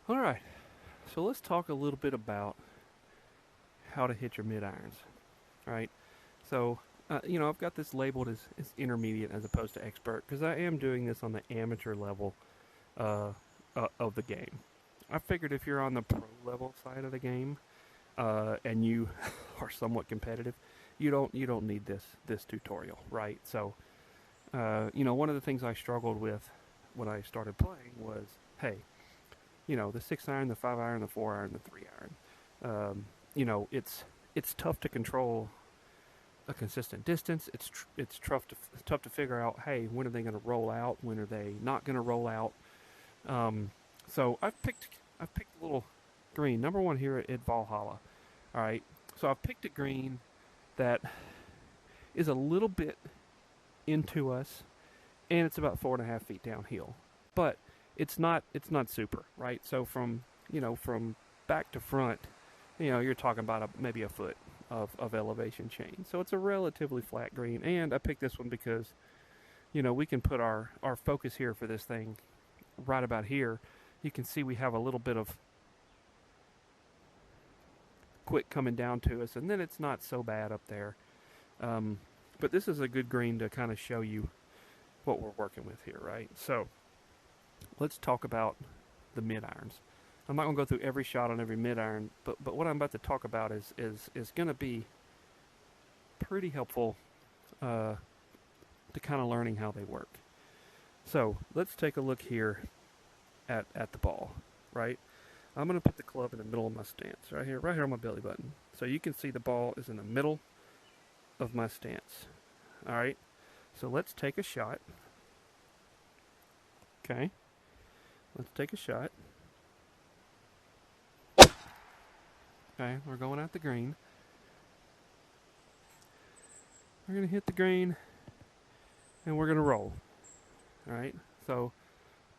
All right, so let's talk a little bit about how to hit your mid irons. All right, so I've got this labeled as intermediate as opposed to expert because I am doing this on the amateur level uh, of the game. I figured if you're on the pro level side of the game and you are somewhat competitive, you don't need this tutorial, right? So one of the things I struggled with when I started playing was, hey, the 6 iron, the 5 iron, the 4 iron, the 3 iron. It's tough to control a consistent distance. It's tough to figure out. Hey, when are they going to roll out? When are they not going to roll out? So I've picked a little green. Number one here at Valhalla. All right. So I've picked a green that is a little bit into us, and it's about 4.5 feet downhill. But it's not super, right? So from back to front, you're talking about maybe a foot of elevation change. So it's a relatively flat green, and I picked this one because we can put our focus here for this thing right about here. You can see we have a little bit of quick coming down to us, and then it's not so bad up there. But this is a good green to kind of show you what we're working with here, right? So let's talk about the mid irons. I'm not going to go through every shot on every mid iron, but what I'm about to talk about is going to be pretty helpful to kind of learning how they work. So let's take a look here at the ball, right? I'm going to put the club in the middle of my stance, right here on my belly button. So you can see the ball is in the middle of my stance. All right, so let's take a shot. Okay, let's take a shot. Okay, we're going at the green. We're going to hit the green, and we're going to roll. All right, so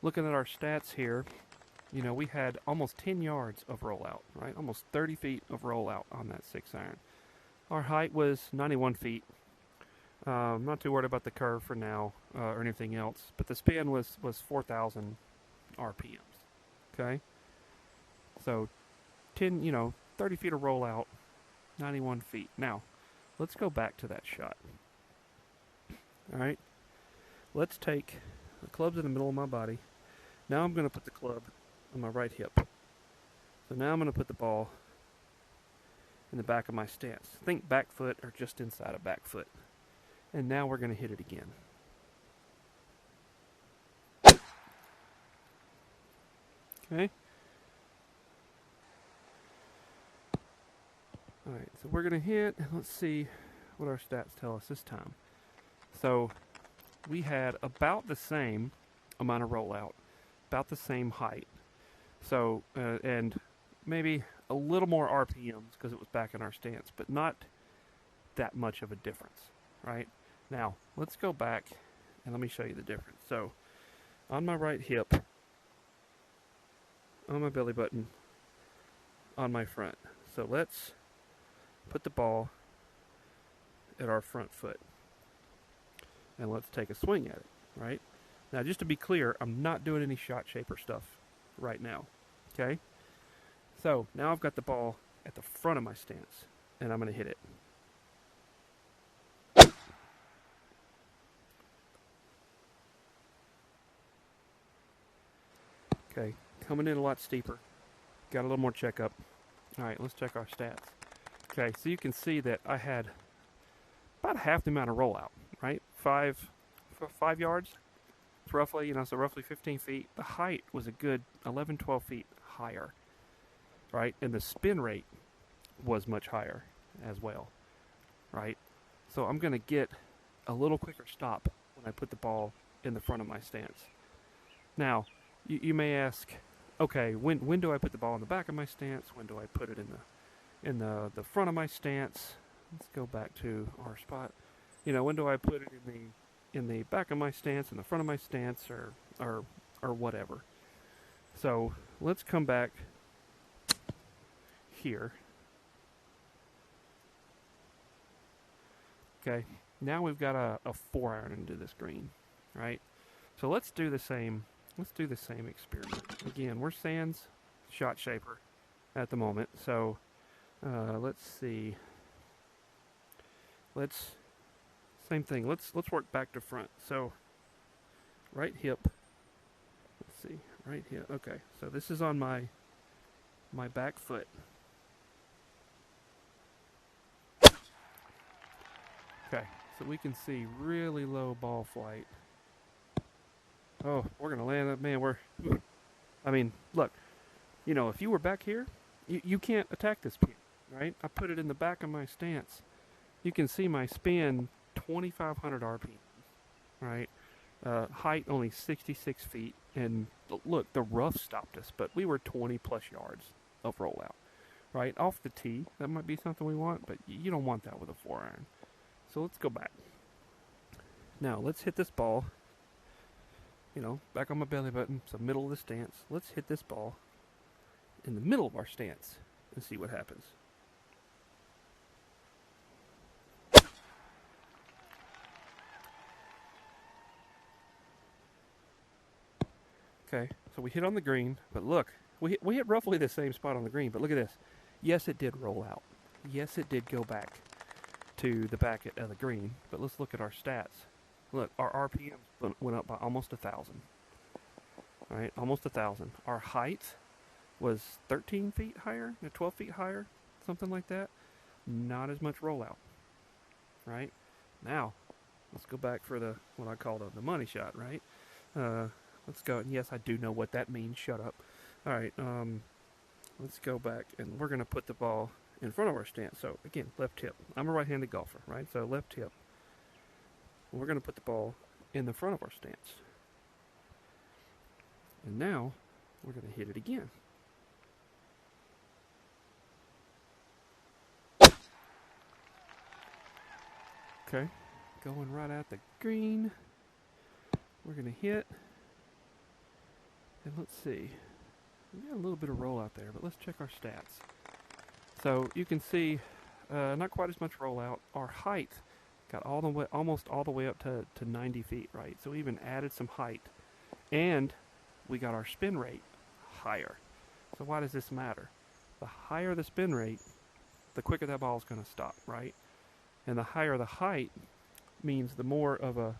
looking at our stats here, we had almost 10 yards of rollout, right? Almost 30 feet of rollout on that 6 iron. Our height was 91 feet. Not too worried about the curve for now or anything else, but the spin was 4,000 RPMs. Okay, so 30 feet of rollout, 91 feet. Now, let's go back to that shot. All right, let's take the club's in the middle of my body. Now I'm going to put the club on my right hip. So now I'm going to put the ball in the back of my stance. Think back foot or just inside of back foot. And now we're going to hit it again. Okay. Alright, so we're going to hit, and let's see what our stats tell us this time. So we had about the same amount of rollout, about the same height. So, and maybe a little more RPMs because it was back in our stance, but not that much of a difference, right? Now, let's go back and let me show you the difference. So, on my right hip, on my belly button, on my front. So let's put the ball at our front foot. And let's take a swing at it, right? Now, just to be clear, I'm not doing any ShotShaper stuff right now, okay? So, now I've got the ball at the front of my stance, and I'm going to hit it. Okay, coming in a lot steeper. Got a little more checkup. Alright, let's check our stats. Okay, so you can see that I had about half the amount of rollout, right? 5 yards, it's roughly, so roughly 15 feet. The height was a good 11, 12 feet higher, right? And the spin rate was much higher as well, right? So I'm going to get a little quicker stop when I put the ball in the front of my stance. Now, you may ask, okay, when do I put the ball in the back of my stance? When do I put it in the front of my stance? Let's go back to our spot. When do I put it in the back of my stance, in the front of my stance, or whatever? So let's come back here. Okay, now we've got a 4-iron into this green, right? So let's do the same experiment. Again, we're sands ShotShaper at the moment. So let's see. Same thing. Let's work back to front. So right hip. Let's see. Right hip. Okay. So this is on my back foot. Okay. So we can see really low ball flight. Oh, we're gonna land it, man. I mean, look. You know, if you were back here, you can't attack this pin, right? I put it in the back of my stance. You can see my spin 2,500 RPM, right? Height only 66 feet, and look, the rough stopped us, but we were 20 plus yards of rollout, right? Off the tee, that might be something we want, but you don't want that with a 4-iron. So let's go back. Now, let's hit this ball, you know, back on my belly button, so middle of the stance. Let's hit this ball in the middle of our stance and see what happens. Okay, so we hit on the green, but look, we hit roughly the same spot on the green, but look at this. Yes, it did roll out. Yes, it did go back to the back of the green, but let's look at our stats. Look, our RPM went up by almost 1,000. All right, almost 1,000. Our height was 13 feet higher, 12 feet higher, something like that. Not as much rollout, right? Now, let's go back for what I call the money shot, right? Let's go. Yes, I do know what that means. Shut up. All right, let's go back, and we're going to put the ball in front of our stance. So, again, left hip. I'm a right-handed golfer, right? So, left hip. We're going to put the ball in the front of our stance. And now, we're going to hit it again. Okay, going right at the green. We're going to hit. And let's see. We got a little bit of rollout there, but let's check our stats. So you can see not quite as much rollout. Our height got almost all the way up to 90 feet, right? So we even added some height. And we got our spin rate higher. So why does this matter? The higher the spin rate, the quicker that ball is going to stop, right? And the higher the height means the more of an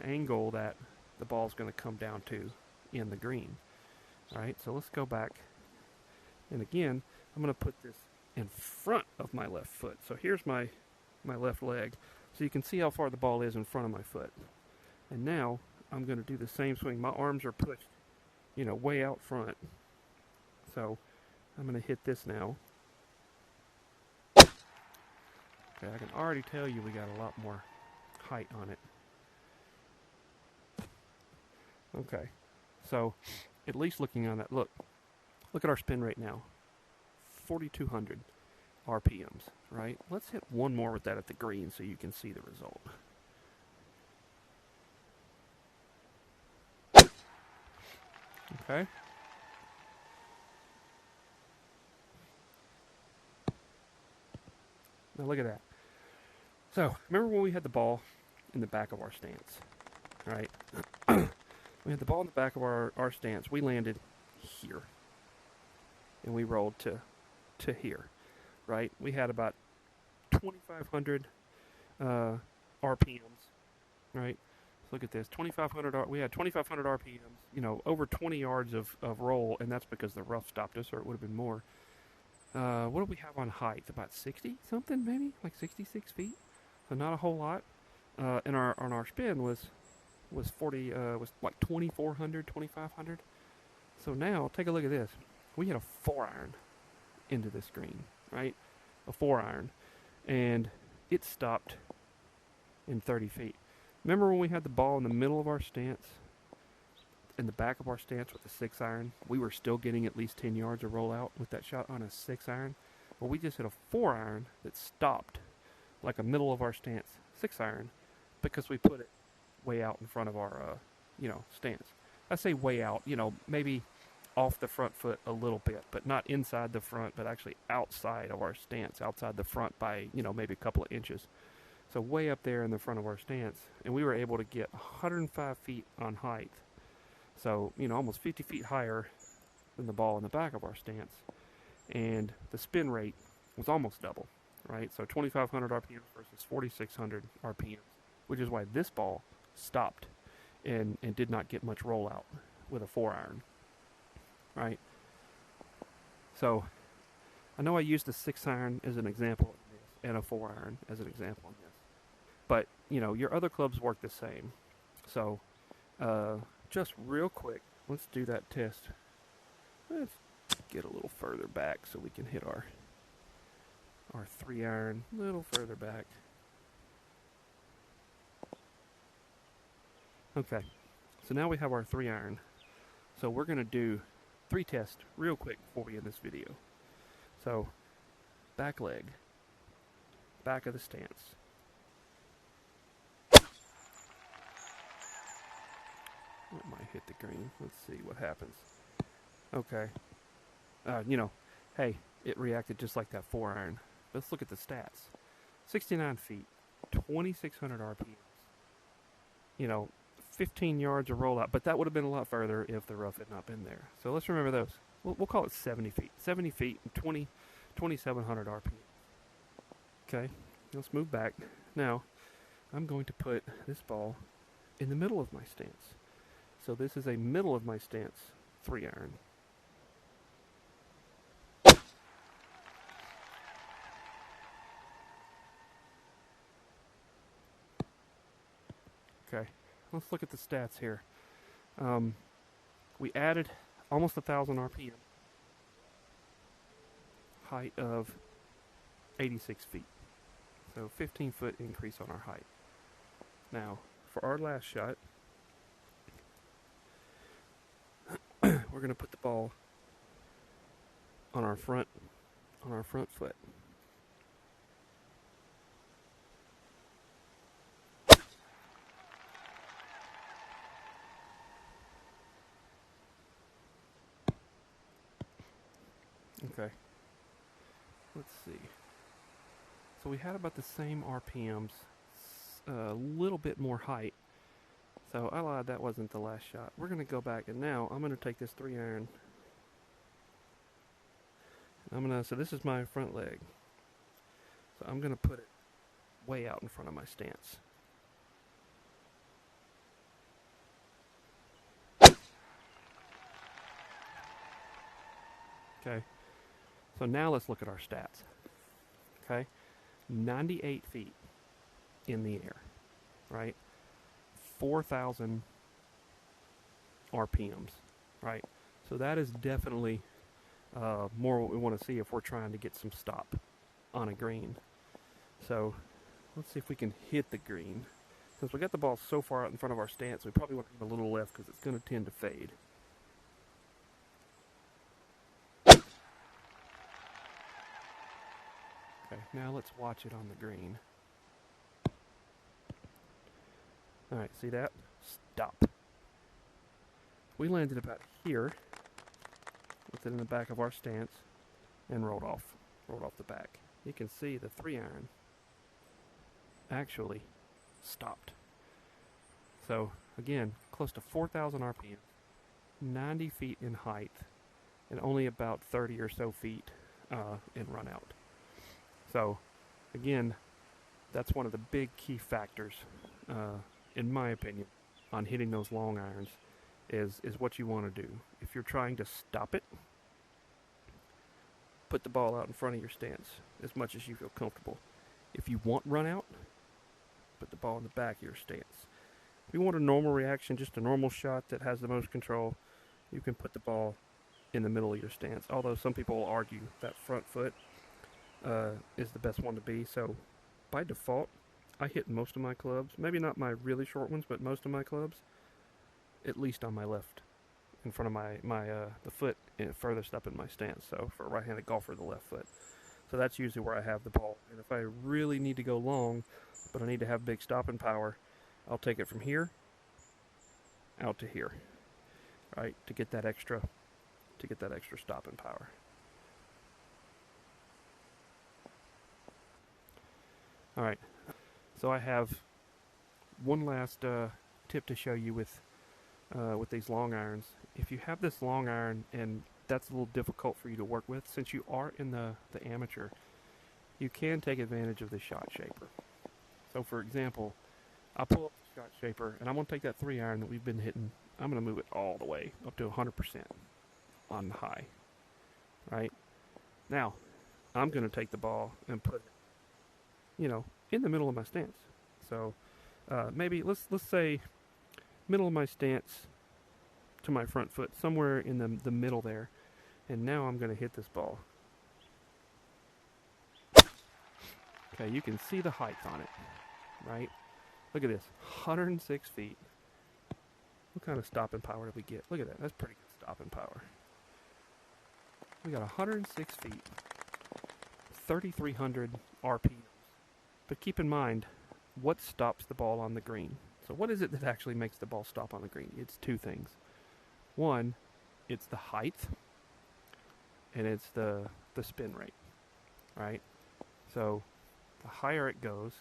angle that the ball is going to come down to in the green. All right, so let's go back. And again, I'm going to put this in front of my left foot. So here's my left leg. So you can see how far the ball is in front of my foot. And now I'm going to do the same swing. My arms are pushed, way out front. So I'm going to hit this now. Okay, I can already tell you we got a lot more height on it. Okay, so at least looking on that, look at our spin rate now, 4,200 RPMs, right? Let's hit one more with that at the green so you can see the result. Okay. Now look at that. So, remember when we had the ball in the back of our stance, right? We had the ball in the back of our stance. We landed here. And we rolled to here, right? We had about 2,500 RPMs, right? So look at this, 2,500. We had 2,500 RPMs. Over 20 yards of roll, and that's because the rough stopped us, or it would have been more. What do we have on height? About 60 something, maybe, like 66 feet. So not a whole lot. And our spin was like 2,400, 2,500. So now take a look at this. We hit a 4-iron into this green, right? A 4-iron, and it stopped in 30 feet. Remember when we had the ball in the middle of our stance, in the back of our stance with the 6-iron? We were still getting at least 10 yards of rollout with that shot on a 6-iron. Well, we just hit a 4-iron that stopped like a middle of our stance 6-iron because we put it way out in front of our, stance. I say way out, maybe off the front foot a little bit, but not inside the front, but actually outside of our stance, outside the front by, maybe a couple of inches. So way up there in the front of our stance, and we were able to get 105 feet on height. So, almost 50 feet higher than the ball in the back of our stance, and the spin rate was almost double, right? So 2,500 RPMs versus 4,600 RPMs, which is why this ball stopped and did not get much rollout with a 4-iron, right? So I know I used the 6-iron as an example in this and a 4-iron as an example in this, but you know, your other clubs work the same. So just real quick, let's do that test. Let's get a little further back so we can hit our 3-iron a little further back. Okay, so now we have our 3-iron. So we're going to do 3 tests real quick before we end this video. So, back leg, back of the stance. It might hit the green. Let's see what happens. Okay. You know, hey, it reacted just like that 4-iron. Let's look at the stats. 69 feet, 2,600 RPMs. You know, 15 yards of rollout, but that would have been a lot further if the rough had not been there. So let's remember those. We'll call it 70 feet. 70 feet and 2,700 RPM. Okay, let's move back. Now, I'm going to put this ball in the middle of my stance. So this is a middle of my stance 3-iron. Okay, let's look at the stats here. We added almost 1,000 RPM. Height of 86 feet. So 15-foot increase on our height. Now, for our last shot, we're going to put the ball on our front foot. Okay. Let's see. So we had about the same RPMs, a little bit more height. So I lied, that wasn't the last shot. We're going to go back, and now I'm going to take this 3-iron. So this is my front leg. So I'm going to put it way out in front of my stance. Okay. So now let's look at our stats. Okay. 98 feet in the air, right? 4,000 RPMs, right? So that is definitely more what we want to see if we're trying to get some stop on a green. So let's see if we can hit the green. Since we got the ball so far out in front of our stance, we probably want to give a little left because it's going to tend to fade. Okay, now let's watch it on the green. Alright, see that? Stop. We landed about here with it in the back of our stance and rolled off the back. You can see the 3-iron actually stopped. So again, close to 4,000 RPM, 90 feet in height, and only about 30 or so feet in run out. So again, that's one of the big key factors, in my opinion, on hitting those long irons is what you want to do. If you're trying to stop it, put the ball out in front of your stance as much as you feel comfortable. If you want run out, put the ball in the back of your stance. If you want a normal reaction, just a normal shot that has the most control, you can put the ball in the middle of your stance. Although some people will argue that front foot is the best one to be. So by default, I hit most of my clubs, maybe not my really short ones, but most of my clubs, at least on my left, in front of the foot furthest up in my stance. So for a right-handed golfer, the left foot. So that's usually where I have the ball. And if I really need to go long, but I need to have big stopping power, I'll take it from here out to here, right, to get that extra stopping power. All right, so I have one last tip to show you with with these long irons. If you have this long iron and that's a little difficult for you to work with, since you are in the amateur, you can take advantage of the ShotShaper. So for example, I'll pull up the ShotShaper and I'm going to take that 3-iron that we've been hitting, I'm going to move it all the way up to 100% on high. Right? Now, I'm going to take the ball and put it, in the middle of my stance. So maybe let's say middle of my stance to my front foot, somewhere in the middle there. And now I'm going to hit this ball. Okay, you can see the height on it, right? Look at this, 106 feet. What kind of stopping power did we get? Look at that, that's pretty good stopping power. We got 106 feet, 3,300 RPMs. But keep in mind, what stops the ball on the green? So what is it that actually makes the ball stop on the green? It's two things. One, it's the height, and it's the spin rate, right? So the higher it goes,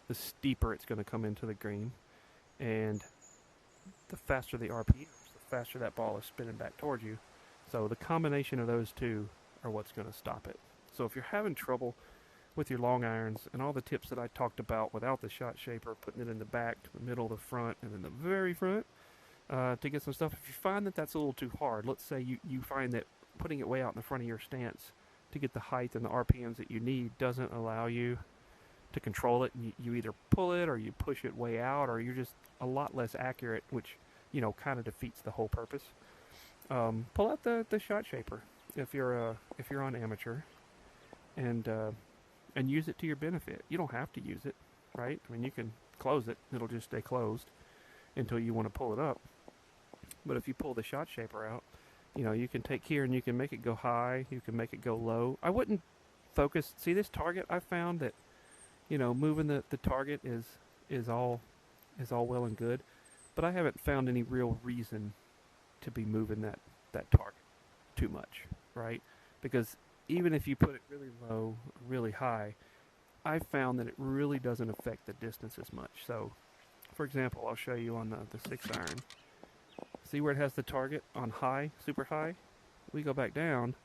the steeper it's going to come into the green, and the faster the RPMs, the faster that ball is spinning back towards you. So the combination of those two are what's going to stop it. So if you're having trouble with your long irons and all the tips that I talked about without the ShotShaper, putting it in the back, the middle, the front, and then the very front, to get some stuff, if you find that that's a little too hard, let's say you find that putting it way out in the front of your stance to get the height and the RPMs that you need doesn't allow you to control it, and you either pull it or you push it way out, or you're just a lot less accurate, which kind of defeats the whole purpose. Pull out the ShotShaper if you're on amateur, and use it to your benefit. You don't have to use it, right? I mean, you can close it; it'll just stay closed until you want to pull it up. But if you pull the ShotShaper out, you can take here and you can make it go high. You can make it go low. I wouldn't focus. See this target? I found that moving the target is all well and good, but I haven't found any real reason to be moving that target too much, right? Because even if you put it really low, really high, I found that it really doesn't affect the distance as much. So, for example, I'll show you on the 6-iron. See where it has the target on high, super high? We go back down,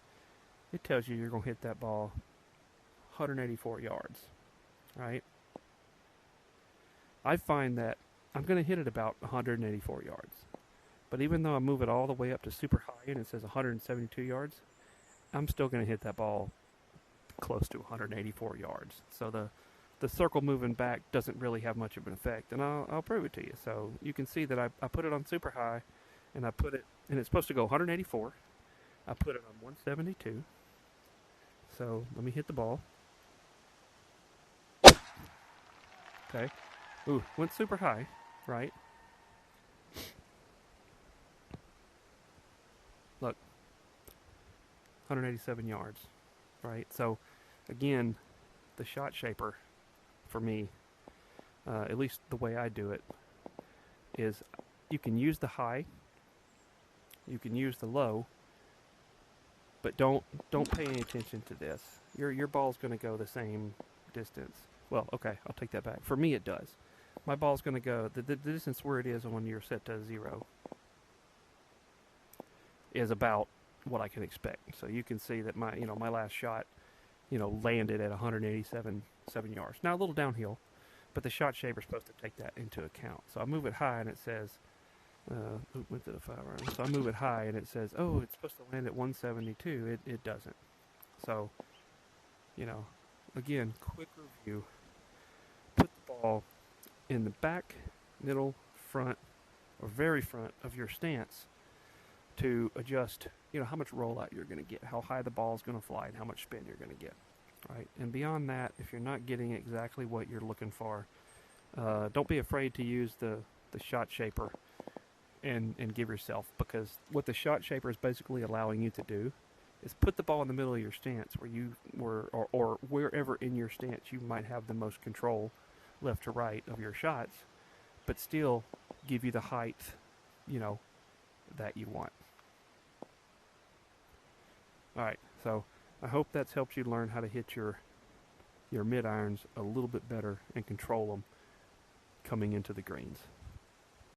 it tells you you're going to hit that ball 184 yards, right? I find that I'm going to hit it about 184 yards. But even though I move it all the way up to super high and it says 172 yards, I'm still going to hit that ball close to 184 yards. So the circle moving back doesn't really have much of an effect, and I'll prove it to you. So you can see that I put it on super high, and and it's supposed to go 184. I put it on 172. So let me hit the ball. Okay. Ooh, went super high, right? Look, 187 yards, right? So, again, the ShotShaper, for me, at least the way I do it, is you can use the high, you can use the low, but don't pay any attention to this. Your ball's going to go the same distance. Well, okay, I'll take that back. For me, it does. My ball's going to go the distance where it is when you're set to 0 is about what I can expect. So you can see that my last shot, landed at 187 yards. Now a little downhill, but the ShotShaper is supposed to take that into account. So I move it high and it says, went to the 5-iron. So I move it high and it says, oh, it's supposed to land at 172. It doesn't. So, again, quick review. Put the ball in the back, middle, front, or very front of your stance to adjust, how much rollout you're going to get, how high the ball is going to fly, and how much spin you're going to get, right? And beyond that, if you're not getting exactly what you're looking for, don't be afraid to use the ShotShaper and give yourself, because what the ShotShaper is basically allowing you to do is put the ball in the middle of your stance where you were, or wherever in your stance you might have the most control, left to right, of your shots, but still give you the height, that you want. Alright, so I hope that's helped you learn how to hit your mid-irons a little bit better and control them coming into the greens.